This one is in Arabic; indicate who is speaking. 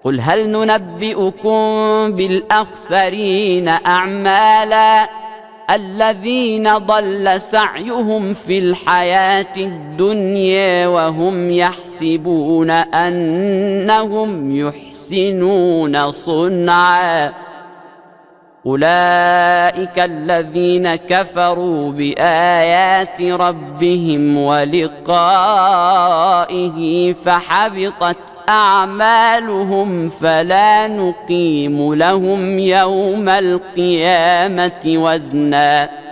Speaker 1: قل هل ننبئكم بالأخسرين أعمالا الذين ضل سعيهم في الحياة الدنيا وهم يحسبون أنهم يحسنون صنعا أولئك الذين كفروا بآيات ربهم ولقائه فحبطت أعمالهم فلا نقيم لهم يوم القيامة وزنا